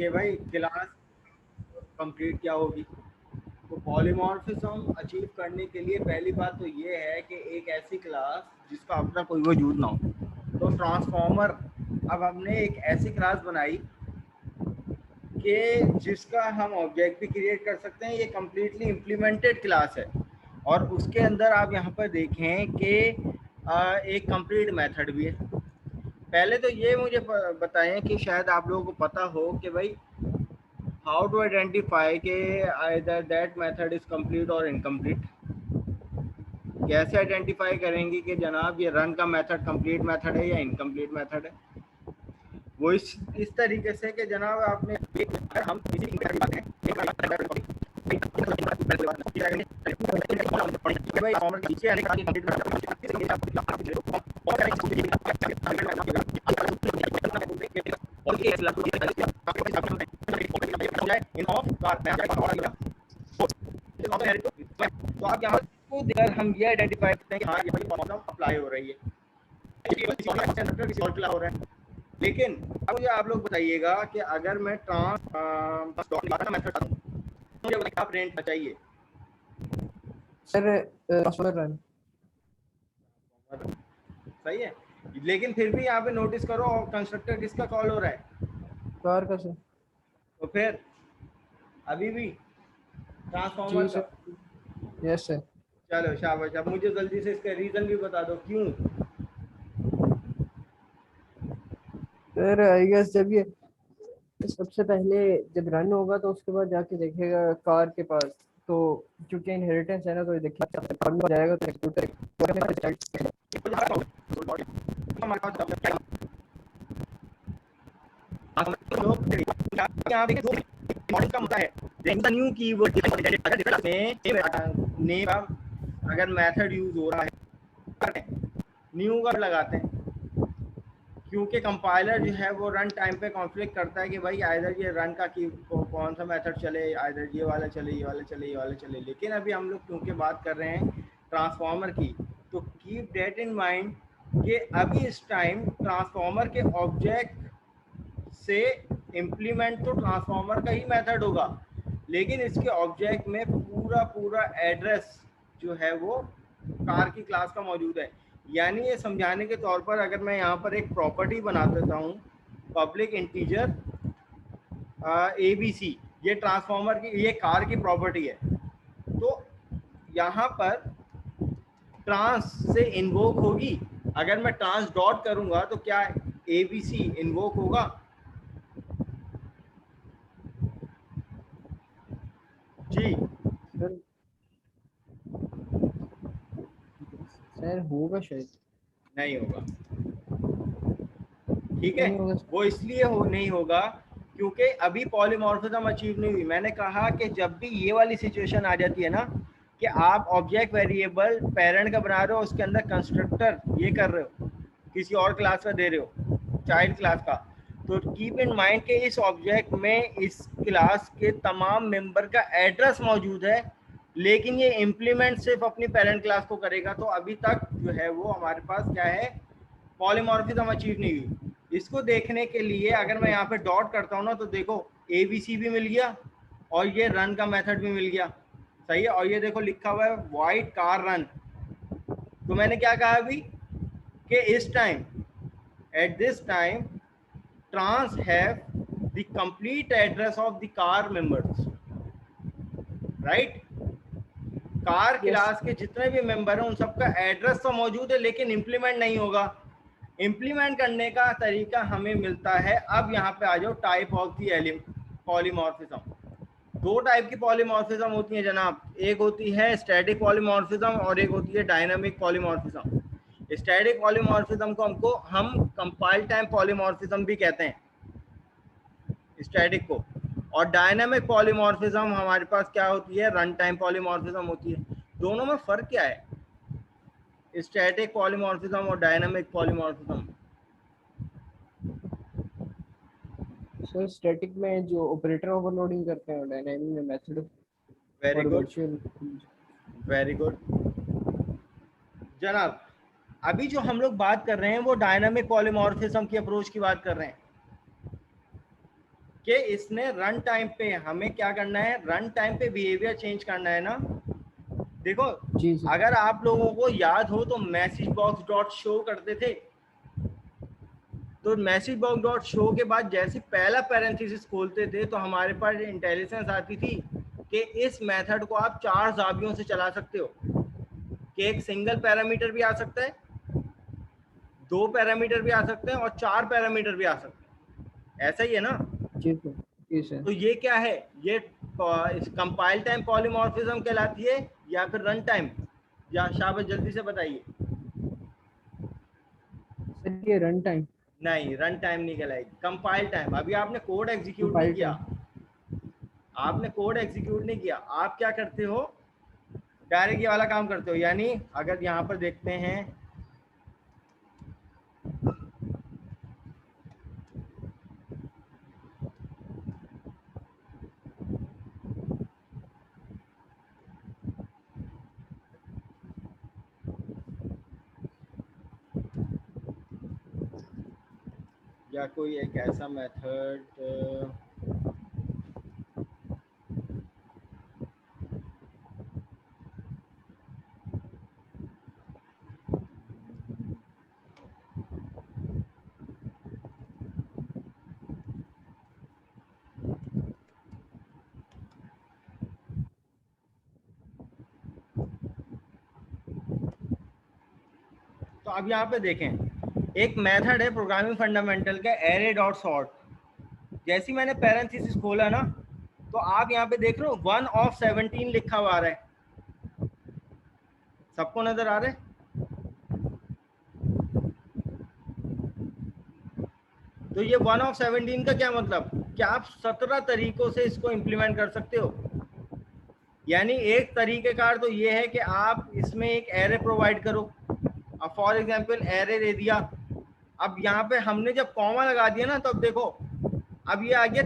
कि भाई class complete क्या होगी। तो पॉलीमॉर्फिज्म अचीव करने के लिए पहली बात तो ये है कि एक ऐसी क्लास जिसका अपना कोई वजूद ना हो। तो ट्रांसफॉर्मर, अब हमने एक ऐसी क्लास बनाई कि जिसका हम ऑब्जेक्ट भी क्रिएट कर सकते हैं। ये कम्प्लीटली इम्प्लीमेंटेड क्लास है और उसके अंदर आप यहाँ पर देखें कि एक कंप्लीट मेथड भी है। पहले तो ये मुझे बताएं कि शायद आप लोगों को पता हो कि भाई हाउ टू आइडेंटिफाई कि either that method is complete और इनकम्प्लीट। कैसे आइडेंटिफाई करेंगे कि जनाब ये रन का मेथड कंप्लीट मेथड है या इनकम्प्लीट मेथड है। वो इस तरीके से कि जनाब आपने हम किसी की बात करें भाई फॉर्मर नीचे आने का तो आप यहाँ को देकर हम ये आइडेंटिफाई करते हैं कि हाँ ये भाई प्रॉब्लम अप्लाई हो रही है, किसी और क्लास हो रहा है। लेकिन अब मुझे आप लोग बताइएगा कि अगर मैं मेथड मुझे क्या प्रिंट चाहिए सर रन सही है। लेकिन फिर भी यहाँ पे नोटिस करो कंस्ट्रक्टर किसका कॉल हो रहा है, कार का सर। तो फिर अभी भी ट्रांसफॉर्मर जी का। Sir, yes sir. चलो शाबाश। अब मुझे जल्दी से इसका रीजन भी बता दो क्यों। सर आई गेस जब ये सबसे पहले जब रन होगा तो उसके बाद जाके देखेगा कार के पास, तो क्योंकि इनहेरिटेंस है ना, तो ये देखिए जाएगा तो यहाँ पे दो मॉडल का मुद्दा है। न्यू कीवर्ड नेम अगर मेथड यूज हो रहा है न्यू का लगाते हैं, क्योंकि कंपाइलर जो है वो रन टाइम पे कॉन्फ्लिक्ट करता है कि भाई आइदर ये रन का की कौन सा मेथड चले, आइदर ये वाला चले, ये वाला चले, ये वाला चले। लेकिन अभी हम लोग क्योंकि बात कर रहे हैं ट्रांसफॉर्मर की, तो कीप डेट इन माइंड कि अभी इस टाइम ट्रांसफॉर्मर के ऑब्जेक्ट से इम्प्लीमेंट तो ट्रांसफॉर्मर का ही मेथड होगा, लेकिन इसके ऑब्जेक्ट में पूरा एड्रेस जो है वो कार की क्लास का मौजूद है। यानी ये समझाने के तौर पर अगर मैं यहाँ पर एक प्रॉपर्टी बना देता हूँ पब्लिक इंटीजर ABC, ये ट्रांसफॉर्मर की, ये कार की प्रॉपर्टी है, तो यहाँ पर ट्रांस से इन्वोक होगी। अगर मैं ट्रांस डॉट करूंगा तो क्या ABC इन्वोक होगा? जी सर होगा शायद, नहीं होगा। ठीक क्यों है, नहीं होगा वो इसलिए नहीं होगा क्योंकि अभी पॉलीमॉर्फिज्म अचीव नहीं हुई। मैंने कहा कि जब भी ये वाली सिचुएशन आ जाती है ना कि आप ऑब्जेक्ट वेरिएबल पेरेंट का बना रहे हो, उसके अंदर कंस्ट्रक्टर ये कर रहे हो, किसी और क्लास का दे रहे हो, चाइल्ड क्लास का, तो कीप इन माइंड के इस ऑब्जेक्ट में इस क्लास के तमाम मेंबर का एड्रेस मौजूद है, लेकिन ये इम्प्लीमेंट सिर्फ अपनी पेरेंट क्लास को करेगा। तो अभी तक जो है वो हमारे पास क्या है, पॉलीमॉर्फिज्म अचीव नहीं हुई। इसको देखने के लिए अगर मैं यहाँ पे डॉट करता हूँ ना, तो देखो ABC भी मिल गया और ये रन का मेथड भी मिल गया, सही है। और ये देखो लिखा हुआ है वाइट कार रन। तो मैंने क्या कहा अभी कि इस time, at this time, trans have the complete address of the car members, right. Car yes. Class के जितने भी मेंबर हैं उन सबका एड्रेस तो मौजूद है, लेकिन इम्प्लीमेंट नहीं होगा। इम्प्लीमेंट करने का तरीका हमें मिलता है। अब यहाँ पे आ जाओ टाइप ऑफ दी पॉलीमॉर्फिज्म। दो टाइप की पॉलीमॉर्फिज्म होती है जनाब, एक होती है स्टैटिक पॉलीमॉर्फिज्म और एक होती है डायनामिक पॉलीमॉर्फिज्म। स्टैटिक पॉलीमॉर्फिज्म को हम कंपाइल टाइम पॉलीमॉर्फिज्म भी कहते हैं, स्टैटिक को। और डायनामिक पॉलीमॉर्फिज्म हमारे पास क्या होती है, रन टाइम पॉलीमॉर्फिज्म होती है। दोनों में फर्क क्या है, स्टैटिक पॉलीमॉर्फिज्म और डायनामिक पॉलीमॉर्फिज्म? सर स्टैटिक में जो ऑपरेटर ओवरलोडिंग करते हैं, डायनामिक में मेथड वेरी और गुड, वर्चुअल। वेरी गुड जनाब। अभी जो हम लोग बात कर रहे हैं वो डायनामिक पॉलीमॉर्फिज्म की अप्रोच की बात कर रहे हैं। कि इसने रन टाइम पे हमें क्या करना है, रन टाइम पे बिहेवियर चेंज करना है ना। देखो जी सर। अगर आप लोगों को याद हो तो मैसेज बॉक्स डॉट शो करते थे, तो मैसेज बॉक्स डॉट शो के बाद जैसे पहला पैरेंथेसिस खोलते थे तो हमारे पास इंटेलिजेंस आती थी कि इस मेथड को आप 4 जावियों से चला सकते हो, कि एक सिंगल पैरामीटर भी आ सकता है, 2 पैरामीटर भी आ सकते हैं और 4 पैरामीटर भी आ सकते हैं, ऐसा ही है ना। जी सर। जी सर। तो ये क्या है, ये कंपाइल टाइम पॉलीमॉर्फिज्म कहलाती है या फिर रन टाइम, या शाबाश जल्दी से बताइए। सर ये रन टाइम। नहीं, रन टाइम नहीं कहलाएगी, कंपाइल टाइम। अभी आपने कोड एग्जीक्यूट नहीं कंपाइल किया, टाइम। आपने कोड एग्जीक्यूट नहीं किया, आप क्या करते हो, डायरेक्ट ये वाला काम करते हो। यानी अगर यहाँ पर देखते हैं, या कोई एक ऐसा मेथड, तो अब यहाँ पे देखें, एक मेथड है प्रोग्रामिंग फंडामेंटल का एरे डॉट सॉर्ट। जैसे ही मैंने पैरेंथेसिस खोला ना, तो आप यहाँ पे देख रहे हो 1 of 17 लिखा हुआ आ रहा है, सबको नजर आ रहा है। तो ये 1 of 17 का क्या मतलब, कि आप 17 तरीकों से इसको इम्प्लीमेंट कर सकते हो। यानी एक तरीकेकार तो ये है कि आप इसमें एक एरे प्रोवाइड करो। अब फॉर एग्जांपल एरे दे दिया, अब यहाँ पे हमने जब कॉमा लगा दिया ना, तब देखो अब ये आ गया